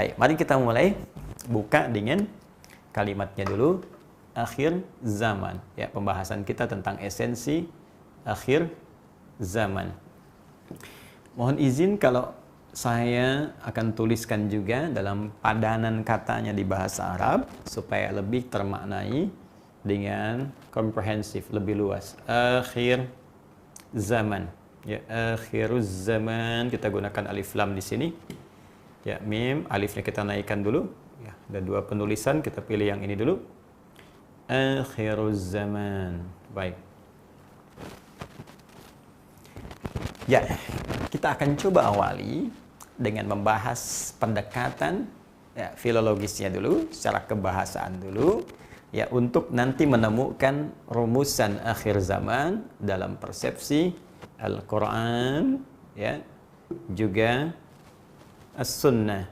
Baik, mari kita mulai buka dengan kalimatnya dulu. Akhir zaman. Ya, pembahasan kita tentang esensi akhir zaman. Mohon izin kalau saya akan tuliskan juga dalam padanan katanya di bahasa Arab supaya lebih termaknai dengan komprehensif, lebih luas. Akhir zaman. Ya, akhiruz zaman, kita gunakan alif lam di sini. Ya, mim, alifnya kita naikkan dulu. Ya, ada dua penulisan, kita pilih yang ini dulu. Akhiruz zaman. Baik. Ya, kita akan coba awali dengan membahas pendekatan ya, filologisnya dulu, secara kebahasaan dulu, ya, untuk nanti menemukan rumusan akhir zaman dalam persepsi Al-Quran, ya, juga As-Sunnah,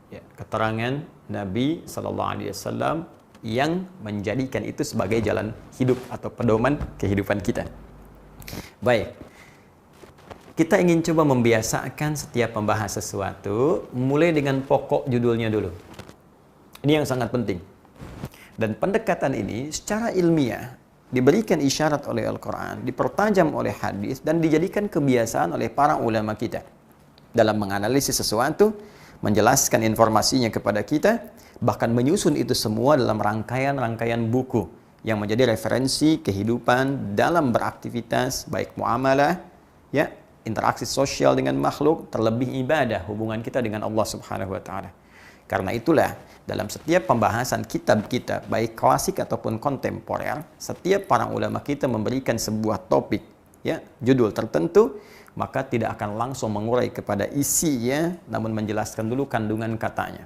ya, keterangan Nabi SAW yang menjadikan itu sebagai jalan hidup atau pedoman kehidupan kita. Baik. Kita ingin coba membiasakan setiap membahas sesuatu mulai dengan pokok judulnya dulu. Ini yang sangat penting. Dan pendekatan ini secara ilmiah diberikan isyarat oleh Al-Quran, dipertajam oleh hadis, dan dijadikan kebiasaan oleh para ulama kita dalam menganalisis sesuatu, menjelaskan informasinya kepada kita, bahkan menyusun itu semua dalam rangkaian-rangkaian buku yang menjadi referensi kehidupan dalam beraktivitas, baik muamalah, ya, interaksi sosial dengan makhluk, terlebih ibadah, hubungan kita dengan Allah Subhanahu wa taala. Karena itulah dalam setiap pembahasan kitab kita, baik klasik ataupun kontemporer, setiap para ulama kita memberikan sebuah topik, ya, judul tertentu, maka tidak akan langsung mengurai kepada isinya, namun menjelaskan dulu kandungan katanya.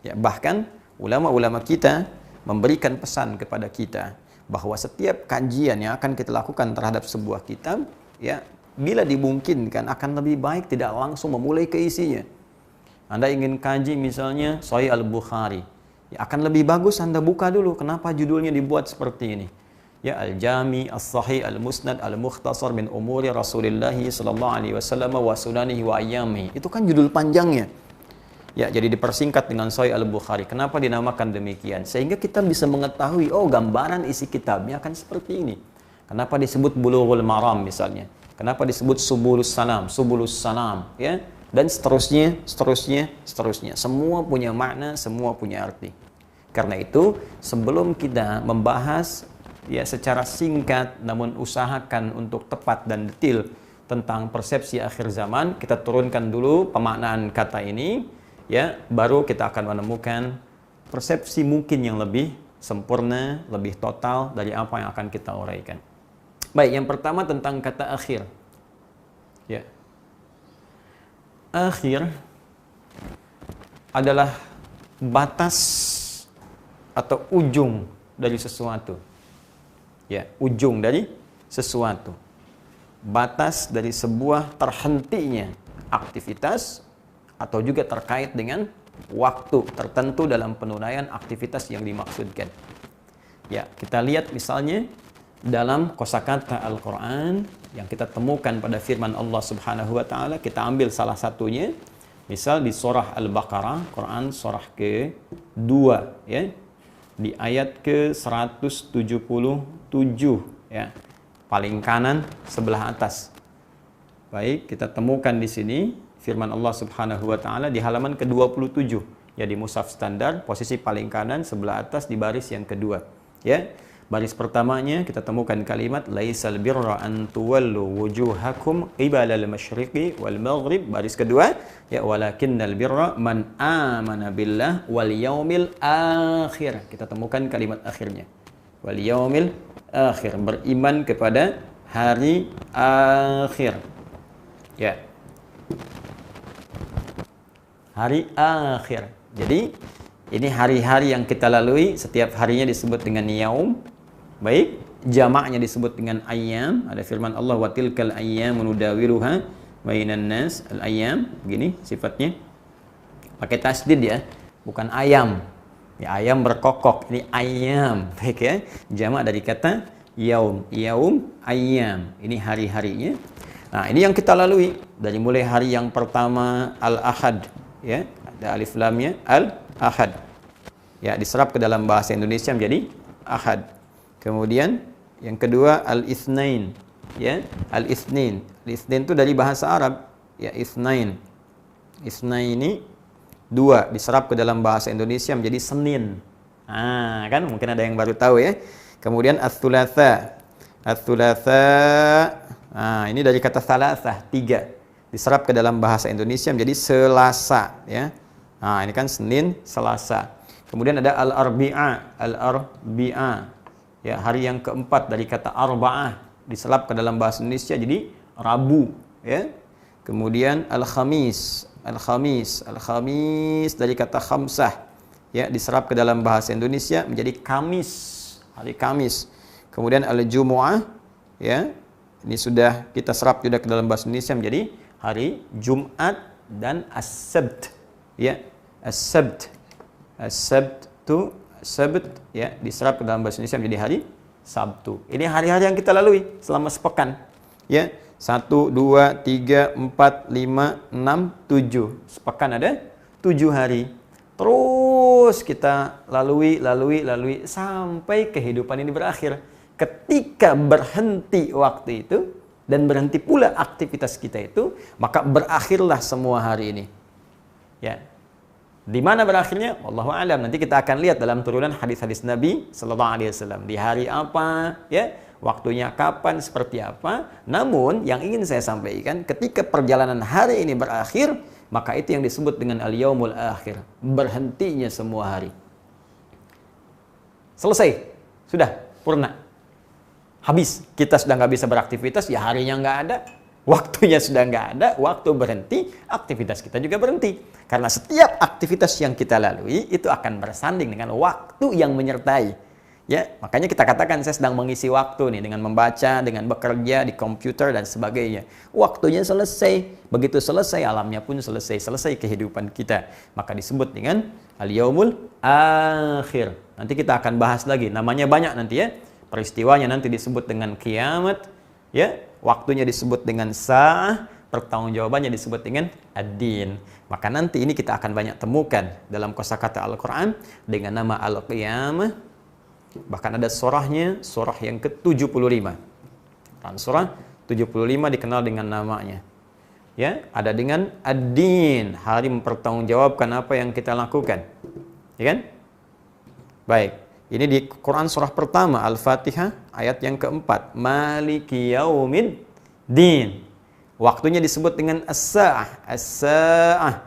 Ya, bahkan ulama-ulama kita memberikan pesan kepada kita bahwa setiap kajian yang akan kita lakukan terhadap sebuah kitab, ya, bila dimungkinkan akan lebih baik tidak langsung memulai ke isinya. Anda ingin kaji misalnya Sahih Al-Bukhari, ya, akan lebih bagus Anda buka dulu kenapa judulnya dibuat seperti ini. Ya, Al-Jami, As-Sahih, Al-Musnad, Al-Mukhtasar min Umuri Rasulillah sallallahu alaihi wasallam wa sunanihi wa ayyamihi. Itu kan judul panjangnya. Ya, jadi dipersingkat dengan Sahih Al-Bukhari. Kenapa dinamakan demikian? Sehingga kita bisa mengetahui, oh, gambaran isi kitabnya akan seperti ini. Kenapa disebut Bulughul Maram misalnya? Kenapa disebut Subulus Salam, ya? Dan seterusnya. Semua punya makna, semua punya arti. Karena itu, sebelum kita membahas ya secara singkat, namun usahakan untuk tepat dan detail tentang persepsi akhir zaman, kita turunkan dulu pemaknaan kata ini, ya, baru kita akan menemukan persepsi mungkin yang lebih sempurna, lebih total dari apa yang akan kita uraikan. Baik, yang pertama tentang kata akhir. Ya. Akhir adalah batas atau ujung dari sesuatu. Ya, ujung dari sesuatu. Batas dari sebuah terhentinya aktivitas atau juga terkait dengan waktu tertentu dalam penunaian aktivitas yang dimaksudkan. Ya, kita lihat misalnya dalam kosakata Al-Quran yang kita temukan pada firman Allah Subhanahu wa taala, kita ambil salah satunya. Misal di surah Al-Baqarah, Quran surah ke-2, ya. Di ayat ke-177, ya. Paling kanan sebelah atas. Baik, kita temukan di sini firman Allah Subhanahu wa taala di halaman ke-27. Ya, di mushaf standar, posisi paling kanan sebelah atas di baris yang kedua, ya. Baris pertamanya kita temukan kalimat laisal birra an tuwallu wujuhakum qibalal masyriqi wal maghrib. Baris kedua, ya, walakinnal birra man amana billah wal yaumil akhir. Kita temukan kalimat akhirnya. Wal yaumil akhir, beriman kepada hari akhir. Ya. Hari akhir. Jadi ini hari-hari yang kita lalui, setiap harinya disebut dengan yaum. Baik, jamaknya disebut dengan ayyam. Ada firman Allah, wa tilkal ayyamu nudawiluha bainan nas. Al-ayyam, begini sifatnya. Pakai tasdid, ya, bukan ayam. Ya, ayam berkokok, ini ayyam. Baik, ya. Jamak dari kata yaum. Yaum, ayyam. Ini hari-harinya. Nah, ini yang kita lalui dari mulai hari yang pertama Al-Ahad, ya. alif lamnya al-ahad. Ya, diserap ke dalam bahasa Indonesia menjadi ahad. Kemudian yang kedua al-itsnain, ya, al-itsnin. Al-itsnin itu dari bahasa Arab, ya, itsnain. Itsnaini dua, diserap ke dalam bahasa Indonesia menjadi Senin. Kan mungkin ada yang baru tahu ya. Kemudian ats-tsulatsa. Ats-tsulatsa, ini dari kata salasah, tiga. Diserap ke dalam bahasa Indonesia menjadi Selasa, ya. Ini kan Senin, Selasa. Kemudian ada al-arbi'a, al-arbi'a. Ya, hari yang keempat dari kata arba'ah, diserap ke dalam bahasa Indonesia jadi Rabu, ya. Kemudian al-khamis, al-khamis, al-khamis dari kata khamsah, ya, diserap ke dalam bahasa Indonesia menjadi Kamis, hari Kamis. Kemudian al-jumu'ah, ya, ini sudah kita serap juga ke dalam bahasa Indonesia menjadi hari Jumat. Dan as-sabt, ya, as-sabt, as-sabtu, sabt, ya, diserap ke dalam bahasa Indonesia menjadi hari Sabtu. Ini hari-hari yang kita lalui selama sepekan, ya. 1, 2, 3, 4, 5, 6, 7. Sepekan ada 7 hari. Terus kita lalui sampai kehidupan ini berakhir. Ketika berhenti waktu itu dan berhenti pula aktivitas kita itu, maka berakhirlah semua hari ini. Ya. Di mana berakhirnya? Wallahu a'lam. Nanti kita akan lihat dalam turunan hadis-hadis Nabi sallallahu alaihi wasallam. Di hari apa, ya? Waktunya kapan, seperti apa. Namun yang ingin saya sampaikan, ketika perjalanan hari ini berakhir, maka itu yang disebut dengan al-yaumul akhir, berhentinya semua hari. Selesai, sudah purna, habis. Kita sudah nggak bisa beraktivitas, ya harinya nggak ada, waktunya sudah nggak ada, waktu berhenti, aktivitas kita juga berhenti. Karena setiap aktivitas yang kita lalui itu akan bersanding dengan waktu yang menyertai. Ya, makanya kita katakan saya sedang mengisi waktu nih dengan membaca, dengan bekerja di komputer dan sebagainya. Waktunya selesai. Begitu selesai, alamnya pun selesai. Selesai kehidupan kita. Maka disebut dengan al-yaumul akhir. Nanti kita akan bahas lagi. Namanya banyak nanti ya. Peristiwanya nanti disebut dengan kiamat. Ya, waktunya disebut dengan sa'ah. Pertanggungjawabannya disebut dengan ad-din. Maka nanti ini kita akan banyak temukan dalam kosakata Al-Quran dengan nama al-qiyamah. Bahkan ada surahnya, surah yang ke-75. Surah 75 dikenal dengan namanya. Ya, ada dengan ad-din, hari mempertanggungjawabkan apa yang kita lakukan. Ya kan? Baik, ini di Quran surah pertama Al-Fatihah ayat yang keempat, Maliki yaumiddin. Waktunya disebut dengan as-sa'ah, as-sa'ah.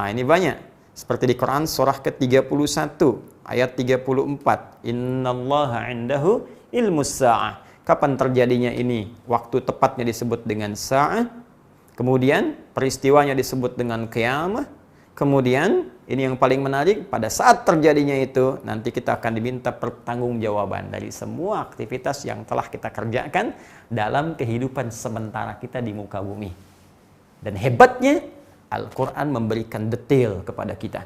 Ini banyak. Seperti di Quran surah ke-31 ayat 34, innallaha indahu ilmus sa'ah. Kapan terjadinya ini? Waktu tepatnya disebut dengan sa'ah. Kemudian peristiwanya disebut dengan qiyamah. Kemudian ini yang paling menarik, pada saat terjadinya itu nanti kita akan diminta pertanggungjawaban dari semua aktivitas yang telah kita kerjakan dalam kehidupan sementara kita di muka bumi. Dan hebatnya Al-Quran memberikan detail kepada kita.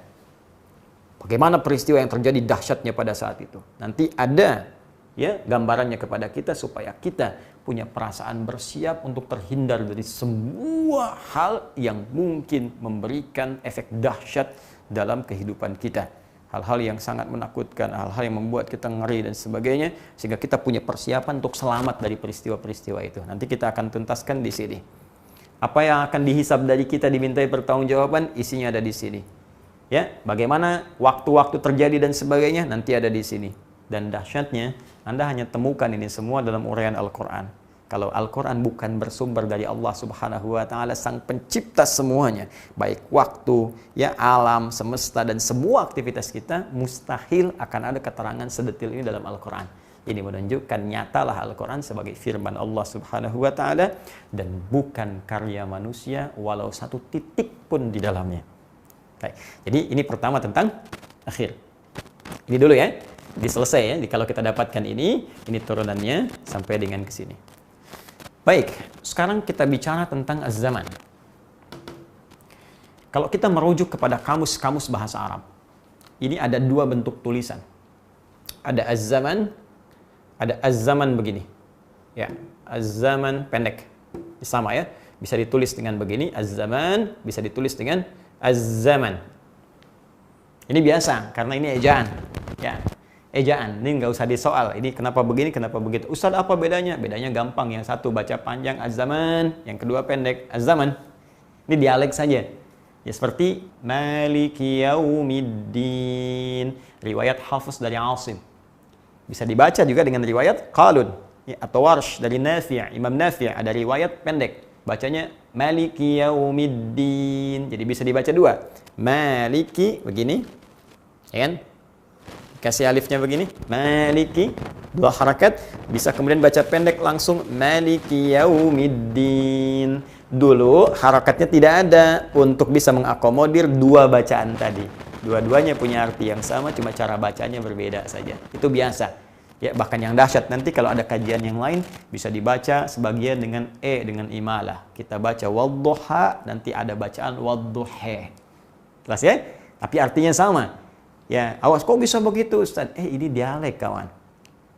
Bagaimana peristiwa yang terjadi dahsyatnya pada saat itu. Nanti ada ya gambarannya kepada kita supaya kita punya perasaan bersiap untuk terhindar dari semua hal yang mungkin memberikan efek dahsyat dalam kehidupan kita. Hal-hal yang sangat menakutkan, hal-hal yang membuat kita ngeri dan sebagainya, sehingga kita punya persiapan untuk selamat dari peristiwa-peristiwa itu. Nanti kita akan tuntaskan di sini. Apa yang akan dihisab dari kita dimintai pertanggungjawaban, isinya ada di sini. Ya, bagaimana waktu-waktu terjadi dan sebagainya nanti ada di sini. Dan dahsyatnya, Anda hanya temukan ini semua dalam uraian Al-Quran. Kalau Al-Quran bukan bersumber dari Allah Subhanahu wa Ta'ala, sang pencipta semuanya, baik waktu, ya, alam, semesta, dan semua aktivitas kita, mustahil akan ada keterangan sedetil ini dalam Al-Quran. Ini menunjukkan nyatalah Al-Quran sebagai firman Allah Subhanahu wa Ta'ala dan bukan karya manusia walau satu titik pun di dalamnya. Baik. Jadi ini pertama tentang akhir. Ini dulu ya, diselesai ya. Kalau kita dapatkan ini turunannya sampai dengan ke sini. Baik, sekarang kita bicara tentang az-zaman. Kalau kita merujuk kepada kamus-kamus bahasa Arab, ini ada dua bentuk tulisan. Ada az-zaman, ada az-zaman begini. Ya, az-zaman pendek. Sama ya, bisa ditulis dengan begini, az-zaman, bisa ditulis dengan az-zaman. Ini biasa, karena ini ejaan. Ya, ejaan. Ini nggak usah disoal. Ini kenapa begini, kenapa begitu. Ustaz, apa bedanya? Bedanya gampang. Yang satu baca panjang, az-zaman. Yang kedua pendek, az-zaman. Ini dialek saja. Ya seperti Maliki Yaumiddin. Riwayat Hafiz dari Asim. Bisa dibaca juga dengan riwayat Qalun. Ya, atau Warsh dari Nafi'. Imam Nafi' ada riwayat pendek. Bacanya Maliki Yaumiddin. Jadi bisa dibaca dua. Maliki begini, ya kan? Kasih alifnya begini, Maliki, dua harakat. Bisa kemudian baca pendek langsung Maliki Yaumiddin. Dulu harakatnya tidak ada untuk bisa mengakomodir dua bacaan tadi. Dua-duanya punya arti yang sama, cuma cara bacanya berbeda saja. Itu biasa. Ya, bahkan yang dahsyat nanti kalau ada kajian yang lain bisa dibaca sebagian dengan dengan imalah. Kita baca wadduha, nanti ada bacaan wadduhe. Jelas ya? Tapi artinya sama. Ya, awas kok bisa begitu Ustaz? Ini dialek kawan.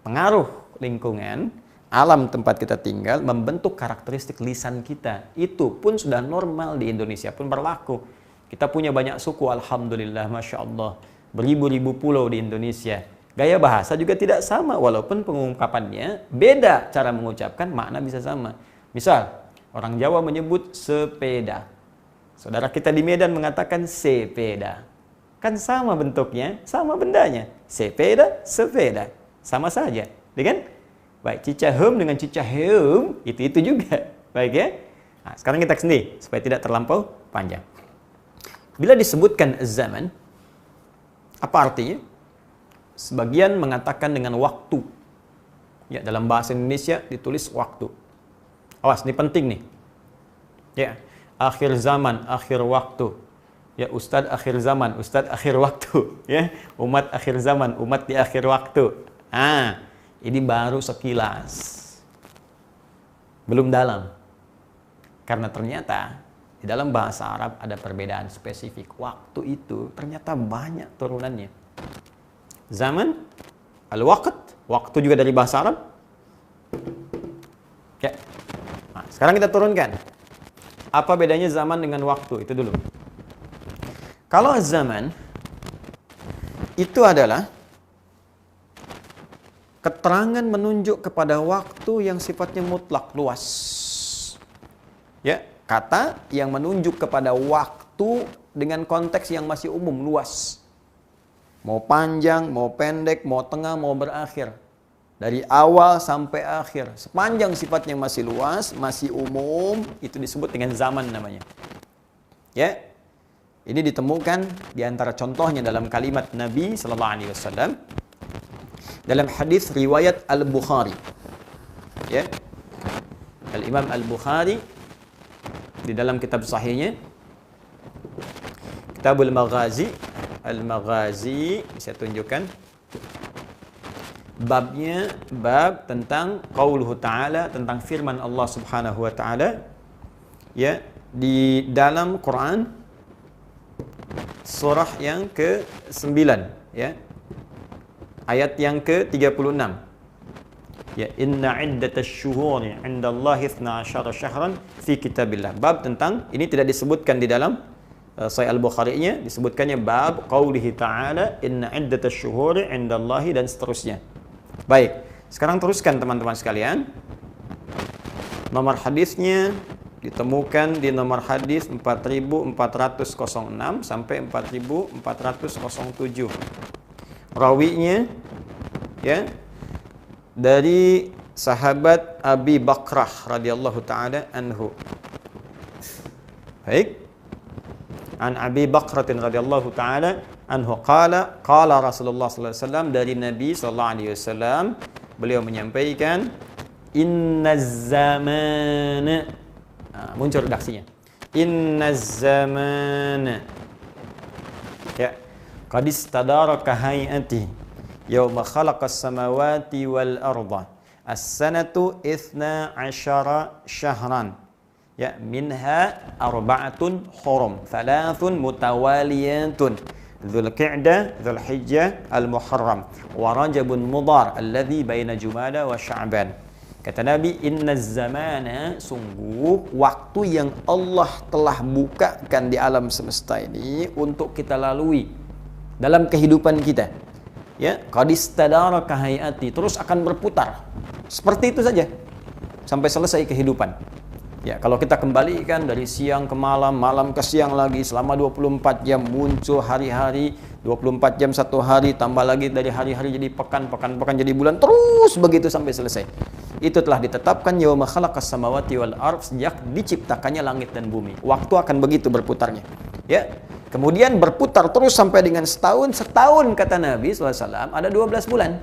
Pengaruh lingkungan, alam tempat kita tinggal membentuk karakteristik lisan kita. Itu pun sudah normal di Indonesia pun berlaku. Kita punya banyak suku, alhamdulillah, masya Allah. Beribu-ribu pulau di Indonesia. Gaya bahasa juga tidak sama, walaupun pengungkapannya beda. Cara mengucapkan makna bisa sama. Misal, orang Jawa menyebut sepeda. Saudara kita di Medan mengatakan sepeda. Kan sama bentuknya, sama bendanya. Sepeda, sepeda. Sama saja. Kan? Baik, cicahem dengan cicahem, itu juga. Baik ya? Nah, sekarang kita sendiri, supaya tidak terlampau panjang. Bila disebutkan zaman, apa artinya? Sebagian mengatakan dengan waktu. Ya, dalam bahasa Indonesia ditulis waktu. Awas, ini penting nih. Ya, akhir zaman, akhir waktu. Ya, Ustadz akhir zaman, Ustadz akhir waktu. Ya, umat akhir zaman, umat di akhir waktu. Ini baru sekilas. Belum dalam. Karena ternyata di dalam bahasa Arab ada perbedaan spesifik. Waktu itu ternyata banyak turunannya. Zaman, al-waqt, waktu juga dari bahasa Arab. Ya. Nah, sekarang kita turunkan. Apa bedanya zaman dengan waktu? Itu dulu. Kalau zaman itu adalah keterangan menunjuk kepada waktu yang sifatnya mutlak, luas. Ya, kata yang menunjuk kepada waktu dengan konteks yang masih umum, luas. Mau panjang, mau pendek, mau tengah, mau berakhir. Dari awal sampai akhir. Sepanjang sifatnya masih luas, masih umum, itu disebut dengan zaman namanya. Ya. Ini ditemukan di antara contohnya dalam kalimat Nabi sallallahu alaihi wasallam dalam hadis riwayat Al-Bukhari. Ya. Al-Imam Al-Bukhari di dalam kitab sahihnya Kitabul Maghazi, Al-Maghazi, saya tunjukkan babnya, bab tentang qauluhu ta'ala, tentang firman Allah Subhanahu wa taala ya di dalam Quran surah yang ke-9 ya. Ayat yang ke-36. Ya, inna iddatasy syuhuri 'indallahi 12 syahran fi kitabillah. Bab tentang ini tidak disebutkan di dalam Sahih Al-Bukhari-nya, disebutkannya bab qaulihi ta'ala inna iddatasy syuhuri 'indallahi dan seterusnya. Baik, sekarang teruskan teman-teman sekalian. Nomor hadisnya ditemukan di nomor hadis 4406 sampai 4407. Rawinya ya dari sahabat Abi Bakrah radhiyallahu taala anhu. Baik. An Abi Bakrah radhiyallahu taala anhu qala Rasulullah sallallahu alaihi wasallam, dari Nabi sallallahu alaihi wasallam beliau menyampaikan innaz zamana, muncul redaksinya, innaz zamana ya qad istadaraka hayati yauma khalaqas samawati wal arda as-sanatu 12 syahran ya minha arba'atun hurum thalathun mutawaliyatun Dzulqa'dah, Dzulhijjah, Al-Muharram wa Rajabun Mudhar alladzi baina Jumada wa Sya'ban. Kata Nabi, innaz zamana, sungguh waktu yang Allah telah bukakan di alam semesta ini untuk kita lalui. dalam kehidupan kita. Ya, qad istadara kahayati, terus akan berputar. Seperti itu saja sampai selesai kehidupan. Ya, kalau kita kembalikan dari siang ke malam, malam ke siang lagi selama 24 jam, muncul hari-hari, 24 jam satu hari, tambah lagi dari hari-hari jadi pekan, pekan jadi bulan, terus begitu sampai selesai. Itu telah ditetapkan yauma khalaqas samawati wal ardh, sejak diciptakannya langit dan bumi. Waktu akan begitu berputarnya. Ya. Kemudian berputar terus sampai dengan setahun. Setahun kata Nabi SAW ada 12 bulan.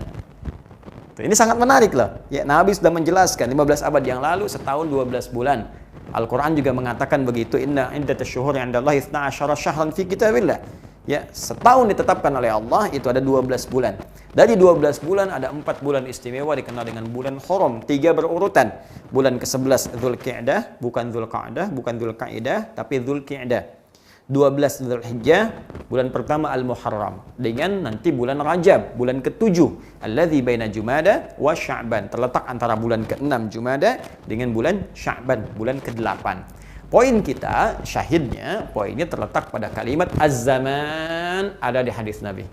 Ini sangat menarik loh. Ya, Nabi sudah menjelaskan 15 abad yang lalu setahun 12 bulan. Al-Quran juga mengatakan begitu. Inna iddatash syuhuri 'indallahi 12 syahran fi kitabillah. Ya, setahun ditetapkan oleh Allah itu ada 12 bulan. Dari 12 bulan ada 4 bulan istimewa dikenal dengan bulan Hurum, 3 berurutan. Bulan ke-11 Dzulqa'dah, bukan Dzulqa'dah, bukan Dzulqa'idah, tapi Dzulqa'dah. 12 Dzulhijjah, bulan pertama Al-Muharram, dengan nanti bulan Rajab, bulan ke-7 alladzi baina Jumada wa Sya'ban, terletak antara bulan ke-6 Jumada dengan bulan Sya'ban, bulan ke-8. Poin kita, syahidnya, poinnya terletak pada kalimat az-zaman, ada di hadis Nabi.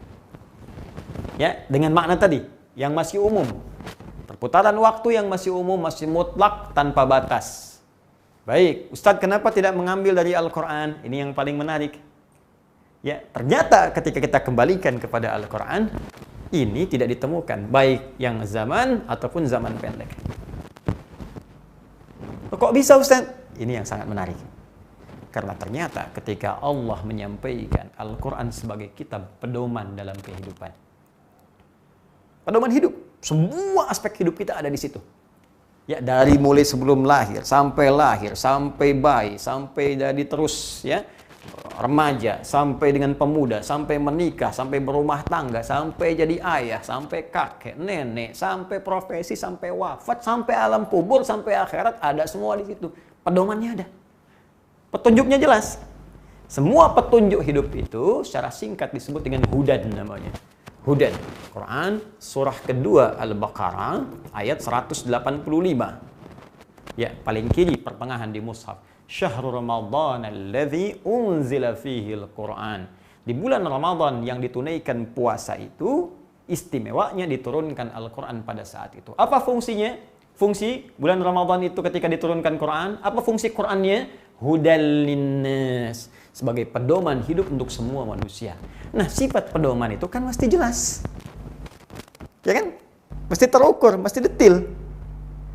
Ya, dengan makna tadi yang masih umum. Perputaran waktu yang masih umum, masih mutlak tanpa batas. Baik, Ustadz kenapa tidak mengambil dari Al-Quran? Ini yang paling menarik. Ya, ternyata ketika kita kembalikan kepada Al-Quran, ini tidak ditemukan, baik yang zaman ataupun zaman pendek. Kok bisa Ustadz? Ini yang sangat menarik. Karena ternyata ketika Allah menyampaikan Al-Quran sebagai kitab pedoman dalam kehidupan. Pedoman hidup, semua aspek hidup kita ada di situ. Ya, dari mulai sebelum lahir, sampai bayi, sampai jadi terus ya remaja, sampai dengan pemuda, sampai menikah, sampai berumah tangga, sampai jadi ayah, sampai kakek, nenek, sampai profesi, sampai wafat, sampai alam kubur, sampai akhirat, ada semua di situ. Pedomannya ada. Petunjuknya jelas. Semua petunjuk hidup itu secara singkat disebut dengan hudan namanya. Hudan. Quran surah kedua Al-Baqarah ayat 185. Ya, paling kiri pertengahan di mushaf. Syahrul Ramadan alladzi unzila fihi al-Quran. Di bulan Ramadan yang ditunaikan puasa itu, istimewanya diturunkan Al-Quran pada saat itu. Apa fungsinya? Fungsi bulan Ramadan itu ketika diturunkan Quran, apa fungsi Qurannya? Hudal linnas, sebagai pedoman hidup untuk semua manusia. Nah, sifat pedoman itu kan mesti jelas. Ya kan? Mesti terukur, mesti detail.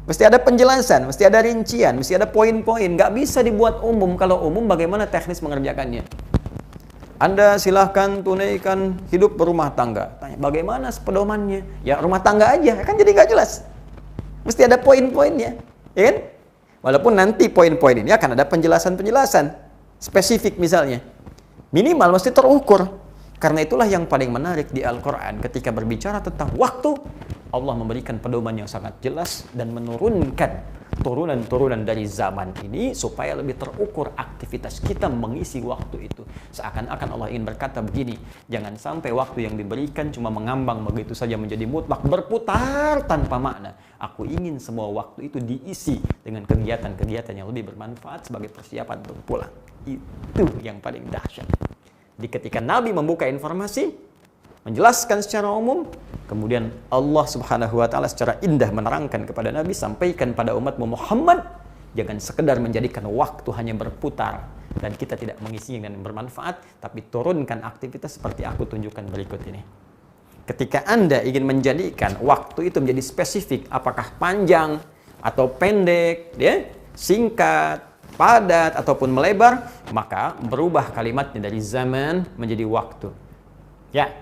Mesti ada penjelasan, mesti ada rincian, mesti ada poin-poin. Nggak bisa dibuat umum. Kalau umum bagaimana teknis mengerjakannya? Anda silahkan tunaikan hidup berumah tangga. Tanya, bagaimana pedomannya? Ya rumah tangga aja, kan jadi nggak jelas. Mesti ada poin-poinnya, ya kan? Walaupun nanti poin-poin ini akan ada penjelasan-penjelasan spesifik misalnya. Minimal mesti terukur. Karena itulah yang paling menarik di Al-Quran. Ketika berbicara tentang waktu, Allah memberikan pedoman yang sangat jelas dan menurunkan turunan-turunan dari zaman ini supaya lebih terukur aktivitas kita mengisi waktu itu. Seakan-akan Allah ingin berkata begini, jangan sampai waktu yang diberikan cuma mengambang begitu saja menjadi mutlak, berputar tanpa makna. Aku ingin semua waktu itu diisi dengan kegiatan-kegiatan yang lebih bermanfaat sebagai persiapan untuk pulang. Itu yang paling dahsyat. Di ketika Nabi membuka informasi, menjelaskan secara umum, kemudian Allah Subhanahu wa taala secara indah menerangkan kepada Nabi, sampaikan pada umatmu Muhammad, jangan sekedar menjadikan waktu hanya berputar dan kita tidak mengisinya dengan bermanfaat, tapi turunkan aktivitas seperti aku tunjukkan berikut ini. Ketika Anda ingin menjadikan waktu itu menjadi spesifik, apakah panjang atau pendek, ya, singkat, padat ataupun melebar, maka berubah kalimatnya dari zaman menjadi waktu. Ya.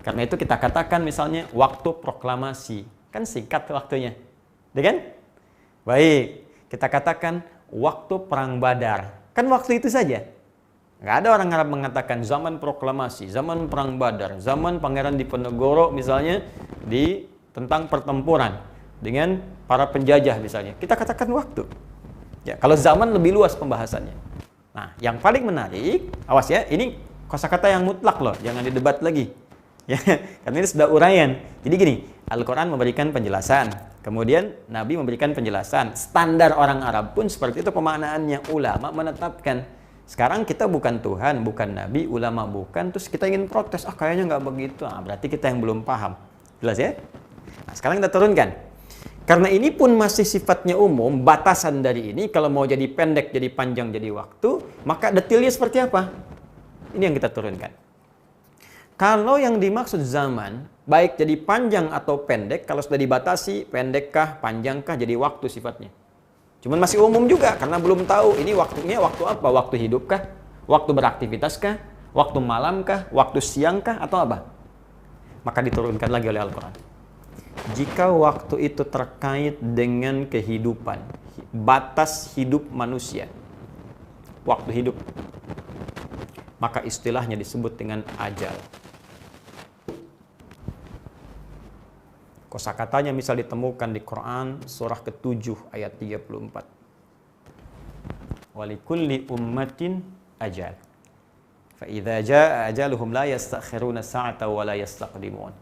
Karena itu kita katakan misalnya waktu proklamasi. Kan singkat waktunya. Ya kan? Baik. Kita katakan waktu perang Badar. Kan waktu itu saja. Nggak ada orang Arab mengatakan zaman proklamasi, zaman perang Badar, zaman Pangeran Diponegoro misalnya tentang pertempuran dengan para penjajah misalnya. Kita katakan waktu. Ya, kalau zaman lebih luas pembahasannya. Nah, yang paling menarik, awas ya, ini kosakata yang mutlak loh, jangan didebat lagi. Ya, karena ini sudah uraian. Jadi gini, Al-Quran memberikan penjelasan, kemudian Nabi memberikan penjelasan. Standar orang Arab pun seperti itu pemaknaannya. Ulama menetapkan Sekarang kita bukan Tuhan, bukan Nabi, ulama bukan, terus kita ingin protes, kayaknya nggak begitu. Berarti kita yang belum paham. Jelas ya? Nah, sekarang kita turunkan. Karena ini pun masih sifatnya umum, batasan dari ini, kalau mau jadi pendek, jadi panjang, jadi waktu, maka detailnya seperti apa? Ini yang kita turunkan. Kalau yang dimaksud zaman, baik jadi panjang atau pendek, kalau sudah dibatasi, pendekkah, panjangkah, jadi waktu sifatnya. Cuman masih umum juga, karena belum tahu ini waktunya waktu apa? Waktu hidupkah? Waktu beraktivitaskah? Waktu malamkah? Waktu siangkah? Atau apa? Maka diturunkan lagi oleh Al-Quran. Jika waktu itu terkait dengan kehidupan, batas hidup manusia, waktu hidup, maka istilahnya disebut dengan ajal. Kosakatanya misal ditemukan di Quran surah ke-7 ayat 34. Walikulli ummatin ajal. Fa idza jaa ajaluhum la yastakhiruna sa'ata wa la yastaqdimun.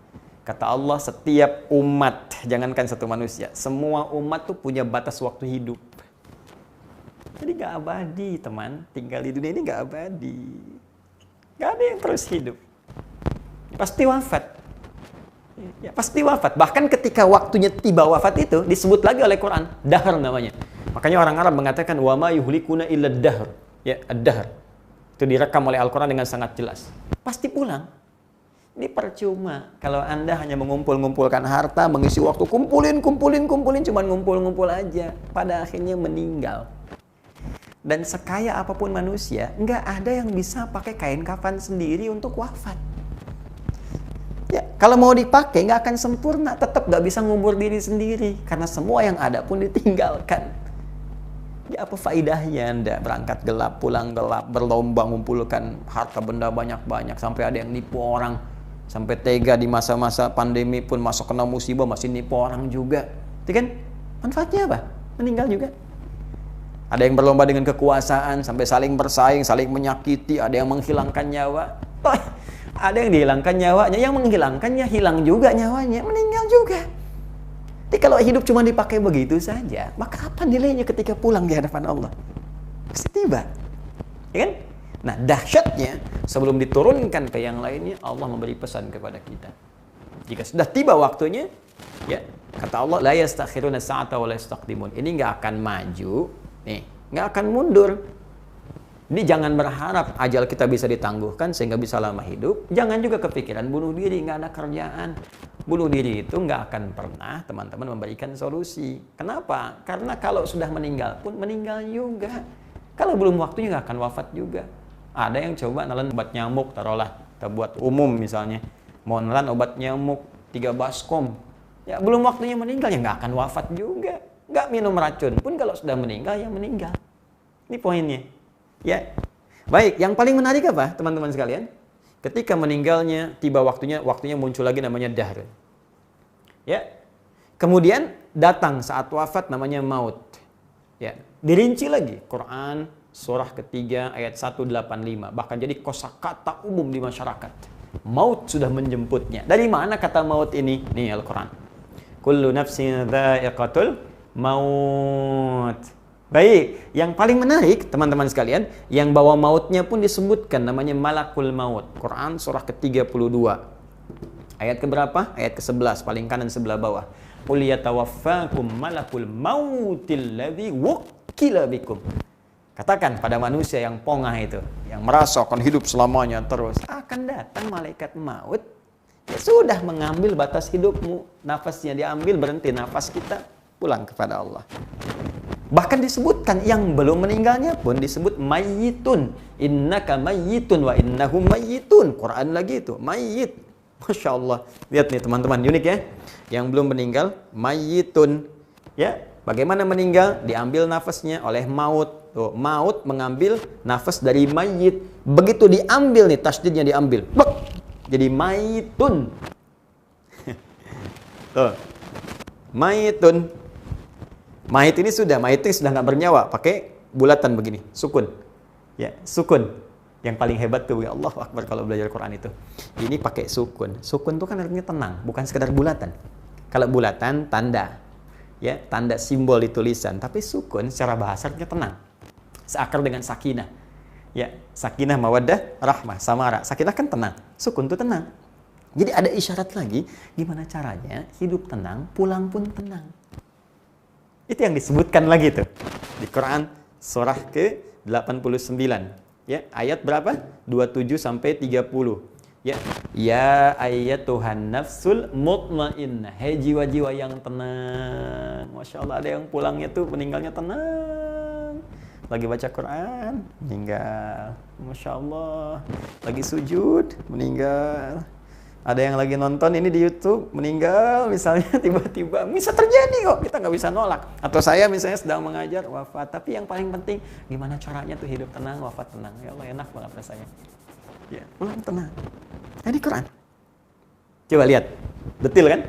Kata Allah, setiap umat, jangankan satu manusia, semua umat tuh punya batas waktu hidup. Jadi nggak abadi, teman. Tinggal di dunia ini nggak abadi. Nggak ada yang terus hidup. Pasti wafat. Ya, pasti wafat. Bahkan ketika waktunya tiba wafat itu disebut lagi oleh Quran, dahr namanya. Makanya orang Arab mengatakan wa ma yuhlikuna illa dahr. Ya, ad-dahr. Itu direkam oleh Al-Quran dengan sangat jelas. Pasti pulang. Ini percuma kalau Anda hanya mengumpul-ngumpulkan harta, mengisi waktu kumpulin, cuman ngumpul-ngumpul aja. Pada akhirnya meninggal. Dan sekaya apapun manusia, nggak ada yang bisa pakai kain kafan sendiri untuk wafat. Ya, kalau mau dipakai nggak akan sempurna, tetap nggak bisa ngubur diri sendiri karena semua yang ada pun ditinggalkan. Ya, apa faidahnya Anda berangkat gelap, pulang gelap, berlomba mengumpulkan harta benda banyak-banyak sampai ada yang nipu orang, sampai tega di masa-masa pandemi pun masuk kena musibah masih nipu orang juga. Itu kan manfaatnya apa? Meninggal juga. Ada yang berlomba dengan kekuasaan sampai saling bersaing, saling menyakiti, ada yang menghilangkan nyawa. Ada yang dihilangkan nyawanya, yang menghilangkannya hilang juga nyawanya, meninggal juga. Jadi kalau hidup cuma dipakai begitu saja, maka apa nilainya ketika pulang di hadapan Allah? Pasti tiba. Ya kan? Nah, dahsyatnya sebelum diturunkan ke yang lainnya, Allah memberi pesan kepada kita. Jika sudah tiba waktunya, ya, kata Allah, la yastakhiruna sa'ata wa la yastaqdimun. Ini nggak akan maju, nih, nggak akan mundur. Ini jangan berharap ajal kita bisa ditangguhkan sehingga bisa lama hidup. Jangan juga kepikiran bunuh diri, nggak ada kerjaan. Bunuh diri itu nggak akan pernah teman-teman memberikan solusi. Kenapa? Karena kalau sudah meninggal pun meninggal juga. Kalau belum waktunya nggak akan wafat juga. Ada yang coba nelan obat nyamuk, taruhlah, kita buat umum misalnya. Mau nelan obat nyamuk 3 baskom. Ya belum waktunya meninggal, ya nggak akan wafat juga. Nggak minum racun pun kalau sudah meninggal, ya meninggal. Ini poinnya. Ya, baik. Yang paling menarik apa, teman-teman sekalian? Ketika meninggalnya, tiba waktunya muncul lagi namanya dahr. Ya, kemudian datang saat wafat namanya maut. Ya, dirinci lagi. Quran surah ketiga ayat 185. Bahkan jadi kosakata umum di masyarakat. Maut sudah menjemputnya. Dari mana kata maut ini? Nih Al-Quran. Kullu nafsin dha'iqatul maut. Baik, yang paling menarik teman-teman sekalian, yang bawa mautnya pun disebutkan namanya malakul maut. Quran surah ke-32. Ayat keberapa? Ayat ke-11, paling kanan sebelah bawah. Qul yatawaffakum malakul mautil ladzi wukkila bikum. Katakan pada manusia yang pongah itu, yang merasa akan hidup selamanya terus, akan datang malaikat maut. Ya sudah mengambil batas hidupmu, nafasnya diambil, berhenti nafas kita, pulang kepada Allah. Bahkan disebutkan yang belum meninggalnya pun disebut mayyitun. Innaka mayyitun wa innahum mayyitun. Quran lagi itu, mayyit. Masya Allah. Lihat nih teman-teman, unik ya. Yang belum meninggal, mayyitun. Ya, bagaimana meninggal? Diambil nafasnya oleh maut. Tuh, maut mengambil nafas dari mayyit. Begitu diambil nih, tasdidnya diambil. Bek! Jadi mayyitun. Tuh. Mayyitun. Mayit ini sudah nggak bernyawa, pakai bulatan begini, sukun. Ya, sukun. Yang paling hebat tuh, ya Allah Akbar kalau belajar Quran itu. Ini pakai sukun. Sukun itu kan artinya tenang, bukan sekedar bulatan. Kalau bulatan tanda, ya, tanda simbol di tulisan. Tapi sukun secara bahasa artinya tenang. Seakar dengan sakinah. Ya, sakinah, mawaddah, rahmah, samara. Sakinah kan tenang, sukun itu tenang. Jadi ada isyarat lagi, gimana caranya hidup tenang, pulang pun tenang. Itu yang disebutkan lagi tuh di Quran surah ke-89. Ya, ayat berapa? 27 sampai 30. Ya ayyatuhan nafsul mutmainnah. Hei jiwa-jiwa yang tenang. Masya Allah, ada yang pulangnya tuh meninggalnya tenang. Lagi baca Quran, meninggal. Masya Allah. Lagi sujud, meninggal. Ada yang lagi nonton ini di YouTube, meninggal misalnya, tiba-tiba. Bisa terjadi kok, kita nggak bisa nolak. Atau saya misalnya sedang mengajar, wafat. Tapi yang paling penting, gimana caranya tuh hidup tenang, wafat tenang. Ya Allah, enak banget rasanya. Ya, pulang tenang. Nah, di Quran. Coba lihat. Detil kan?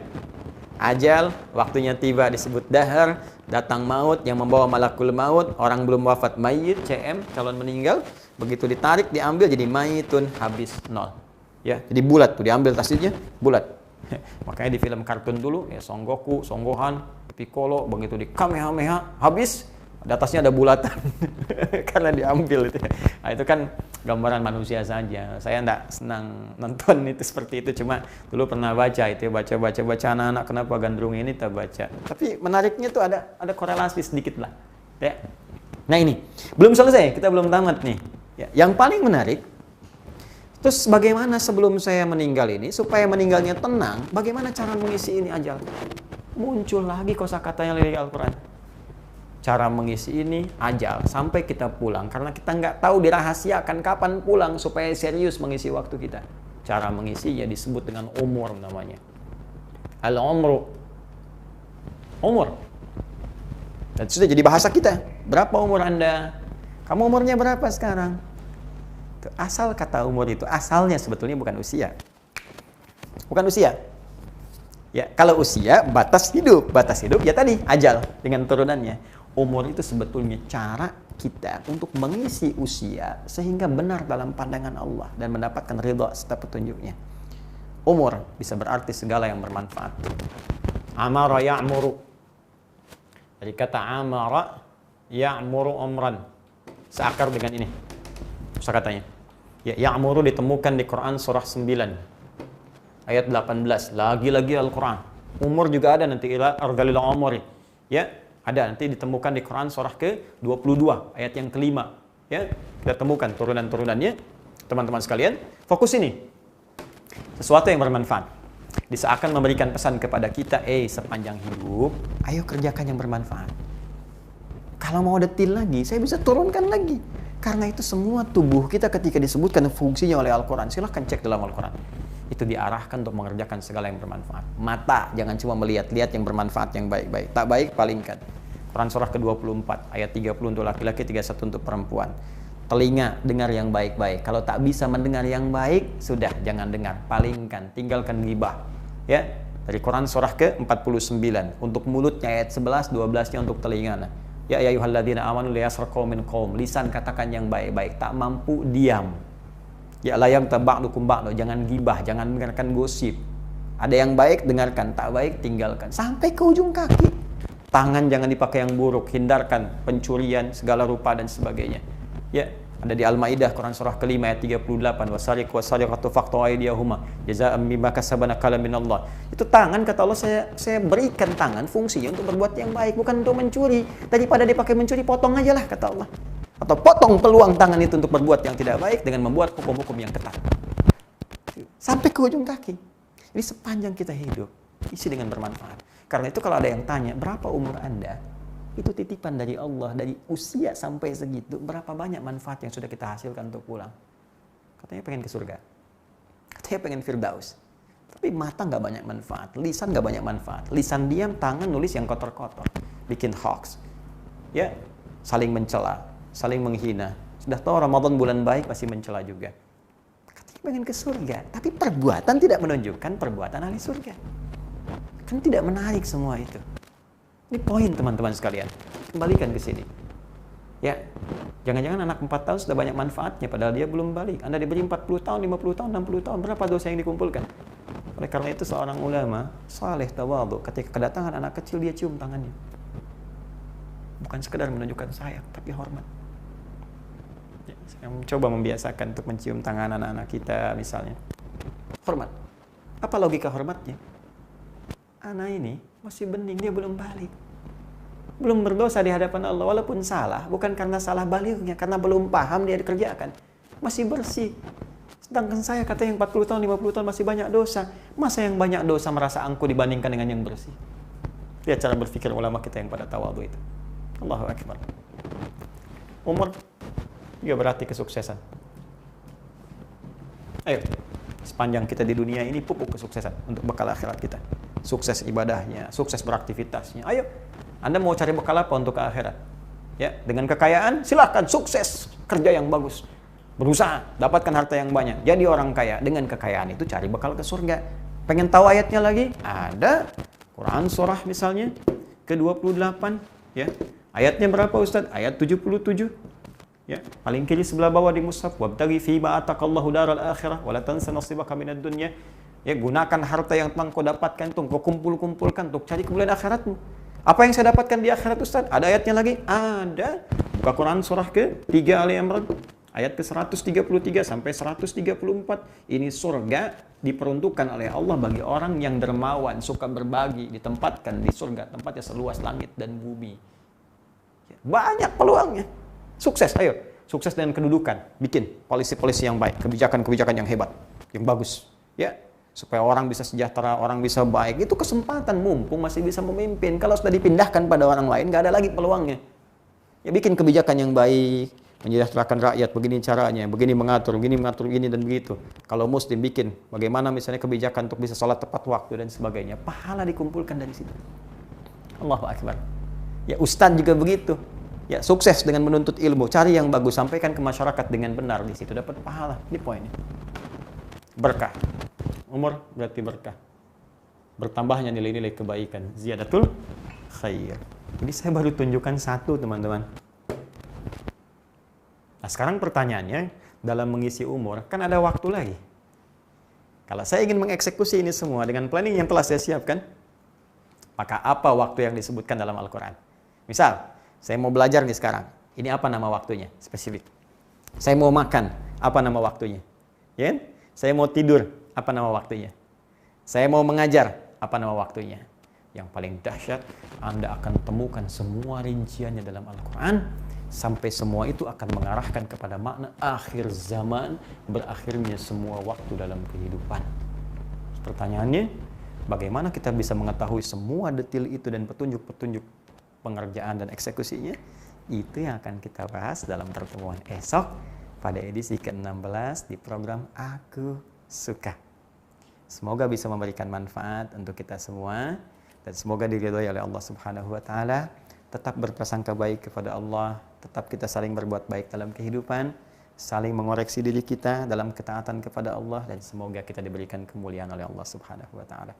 Ajal, waktunya tiba disebut dahar, datang maut yang membawa malakul maut, orang belum wafat mayit, CM, calon meninggal, begitu ditarik, diambil jadi mayitun, habis nol. Ya, jadi bulat tuh, diambil tasnya bulat. Makanya di film kartun dulu, ya Son Goku, Son Gohan, Piccolo, begitu di Kamehameha, habis, di atasnya ada bulatan. Karena diambil itu. Nah, itu kan gambaran manusia saja. Saya enggak senang nonton itu seperti itu, cuma dulu pernah baca itu, baca anak-anak kenapa gandrung ini tak baca. Tapi menariknya tuh ada korelasi sedikit lah. Ya. Nah, ini belum selesai, kita belum tamat nih. Ya, yang paling menarik, terus bagaimana sebelum saya meninggal ini supaya meninggalnya tenang, bagaimana cara mengisi ini ajal? Muncul lagi kosakatanya dari Al-Qur'an. Cara mengisi ini ajal sampai kita pulang, karena kita nggak tahu dirahasiakan kapan pulang supaya serius mengisi waktu kita. Cara mengisi ya disebut dengan umur namanya. Al-umru. Umur. Dan sudah jadi bahasa kita. Berapa umur Anda? Kamu umurnya berapa sekarang? Asal kata umur itu, asalnya sebetulnya bukan usia. Bukan usia. Ya, kalau usia batas hidup ya tadi ajal dengan turunannya. Umur itu sebetulnya cara kita untuk mengisi usia sehingga benar dalam pandangan Allah dan mendapatkan ridha serta petunjuknya. Umur bisa berarti segala yang bermanfaat. Amara ya'muru. Dari kata amara ya'muru umran. Seakar dengan ini. Kosakatanya. Ya, ya'muru ditemukan di Quran surah 9 ayat 18. Lagi-lagi Al-Quran. Umur juga ada nanti ila ardalil umuri. Ya, ada nanti ditemukan di Quran surah ke-22 ayat yang kelima. Ya, kita temukan turunan-turunannya. Teman-teman sekalian, fokus ini. Sesuatu yang bermanfaat. Seakan memberikan pesan kepada kita, sepanjang hidup, ayo kerjakan yang bermanfaat. Kalau mau detil lagi, saya bisa turunkan lagi. Karena itu semua tubuh kita ketika disebutkan fungsinya oleh Al-Quran, silahkan cek dalam Al-Quran. Itu diarahkan untuk mengerjakan segala yang bermanfaat. Mata, jangan cuma melihat-lihat yang bermanfaat, yang baik-baik. Tak baik, palingkan. Quran surah ke-24, ayat 30 untuk laki-laki, 31 untuk perempuan. Telinga, dengar yang baik-baik. Kalau tak bisa mendengar yang baik, sudah, jangan dengar. Palingkan, tinggalkan ghibah. Ya, dari Quran surah ke-49. Untuk mulutnya, ayat 11, 12-nya untuk telinga. Ya ayyuhalladzina amanu liyaskhar qaumin qaum. Lisan katakan yang baik-baik, tak mampu diam. Ya layam taba'dukum ba'du, jangan gibah, jangan dengarkan gosip. Ada yang baik dengarkan, tak baik tinggalkan. Sampai ke ujung kaki. Tangan jangan dipakai yang buruk, hindarkan pencurian segala rupa dan sebagainya. Ya, ada di Al-Maidah Quran surah ke-5 ayat 38, wasariqu wasariqatu faqtu aydiyahuma jazaa'an bima kasabana kala minallah. Itu tangan kata Allah, saya berikan tangan fungsinya untuk berbuat yang baik, bukan untuk mencuri. Daripada dipakai mencuri, potong aja lah kata Allah. Atau potong peluang tangan itu untuk berbuat yang tidak baik dengan membuat hukum-hukum yang ketat. Sampai ke ujung kaki. Jadi sepanjang kita hidup, isi dengan bermanfaat. Karena itu kalau ada yang tanya, berapa umur Anda? Itu titipan dari Allah, dari usia sampai segitu, berapa banyak manfaat yang sudah kita hasilkan untuk pulang. Katanya pengen ke surga. Katanya pengen firdaus. Tapi mata nggak banyak manfaat, lisan nggak banyak manfaat. Lisan diam, tangan nulis yang kotor-kotor. Bikin hoax. Ya, saling mencela, saling menghina. Sudah tahu Ramadan bulan baik, masih mencela juga. Katanya pengen ke surga, tapi perbuatan tidak menunjukkan perbuatan ahli surga. Kan tidak menarik semua itu. Ini poin teman-teman sekalian. Kembalikan ke sini. Ya, jangan-jangan anak 4 tahun sudah banyak manfaatnya, padahal dia belum balik. Anda diberi 40 tahun, 50 tahun, 60 tahun, berapa dosa yang dikumpulkan? Oleh karena itu seorang ulama, saleh tawadhu, ketika kedatangan anak kecil dia cium tangannya. Bukan sekedar menunjukkan sayang, tapi hormat. Coba membiasakan untuk mencium tangan anak-anak kita misalnya. Hormat. Apa logika hormatnya? Anak ini masih bening, dia belum balik. Belum berdosa di hadapan Allah, walaupun salah, bukan karena salah baliknya, karena belum paham dia dikerjakan. Masih bersih. Sedangkan saya kata yang 40 tahun, 50 tahun masih banyak dosa. Masa yang banyak dosa merasa angkuh dibandingkan dengan yang bersih? Lihat cara berpikir ulama kita yang pada tawadhu itu. Allahu Akbar. Umur juga berarti kesuksesan. Ayo, sepanjang kita di dunia ini pupuk kesuksesan untuk bekal akhirat kita. Sukses ibadahnya, sukses beraktivitasnya. Ayo, Anda mau cari bekal apa untuk ke akhirat? Ya, dengan kekayaan silahkan sukses, kerja yang bagus. Berusaha, dapatkan harta yang banyak. Jadi orang kaya, dengan kekayaan itu cari bekal ke surga. Pengen tahu ayatnya lagi? Ada. Quran surah misalnya ke-28, ya. Ayatnya berapa Ustaz? Ayat 77. Ya, paling kiri sebelah bawah di mushaf, wabtaghi fima ataqallahu daral akhirah wa la tansa nasibaka minad dunya. Ya, gunakan harta yang telah kau dapatkan itu, kau kumpulkan untuk cari kemuliaan akhiratmu. Apa yang saya dapatkan di akhirat Ustaz? Ada ayatnya lagi? Ada. Buka Quran surah ke-3 Ali Imran ayat ke-133 sampai 134. Ini surga diperuntukkan oleh Allah bagi orang yang dermawan, suka berbagi, ditempatkan di surga, tempatnya seluas langit dan bumi. Banyak peluangnya. Sukses, ayo. Sukses dengan kedudukan. Bikin polisi-polisi yang baik, kebijakan-kebijakan yang hebat, yang bagus. Ya, supaya orang bisa sejahtera, orang bisa baik. Itu kesempatan, mumpung masih bisa memimpin. Kalau sudah dipindahkan pada orang lain, nggak ada lagi peluangnya. Ya, bikin kebijakan yang baik, menyejahterakan rakyat, begini caranya, begini mengatur, begini dan begitu. Kalau muslim bikin, bagaimana misalnya kebijakan untuk bisa sholat tepat waktu dan sebagainya. Pahala dikumpulkan dari situ. Allahu Akbar. Ya, ustadz juga begitu. Ya, sukses dengan menuntut ilmu, cari yang bagus, sampaikan ke masyarakat dengan benar, di situ dapat pahala. Ini poinnya. Berkah. Umur berarti berkah. Bertambahnya nilai-nilai kebaikan. Ziyadatul khair. Ini saya baru tunjukkan satu, teman-teman. Nah, sekarang pertanyaannya, dalam mengisi umur, kan ada waktu lagi. Kalau saya ingin mengeksekusi ini semua dengan planning yang telah saya siapkan, maka apa waktu yang disebutkan dalam Al-Quran? Misal, saya mau belajar nih sekarang. Ini apa nama waktunya? Spesifik. Saya mau makan. Apa nama waktunya? Ya? Saya mau tidur. Apa nama waktunya? Saya mau mengajar. Apa nama waktunya? Yang paling dahsyat, Anda akan temukan semua rinciannya dalam Al-Quran. Sampai semua itu akan mengarahkan kepada makna akhir zaman, berakhirnya semua waktu dalam kehidupan. Pertanyaannya, bagaimana kita bisa mengetahui semua detail itu dan petunjuk-petunjuk pengerjaan dan eksekusinya? Itu yang akan kita bahas dalam pertemuan esok pada edisi ke-16 di program Aku Suka. Semoga bisa memberikan manfaat untuk kita semua dan semoga diridhoi oleh Allah Subhanahu wa taala. Tetap berprasangka baik kepada Allah, tetap kita saling berbuat baik dalam kehidupan, saling mengoreksi diri kita dalam ketaatan kepada Allah, dan semoga kita diberikan kemuliaan oleh Allah Subhanahu wa taala.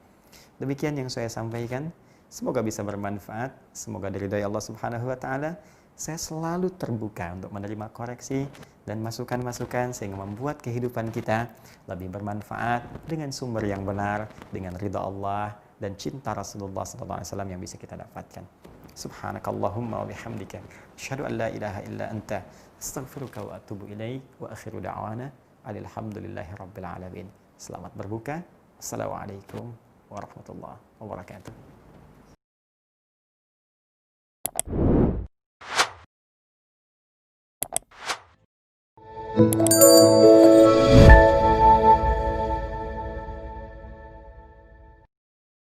Demikian yang saya sampaikan. Semoga bisa bermanfaat, semoga diridhai Allah Subhanahu wa taala. Saya selalu terbuka untuk menerima koreksi dan masukan-masukan sehingga membuat kehidupan kita lebih bermanfaat dengan sumber yang benar, dengan ridha Allah dan cinta Rasulullah SAW yang bisa kita dapatkan. Subhanakallahumma wa bihamdika asyhadu an la ilaha illa anta astaghfiruka wa atubu ilaik wa akhiru da'wana alhamdulillahi rabbil alamin. Selamat berbuka. Assalamualaikum warahmatullahi wabarakatuh. Thank you.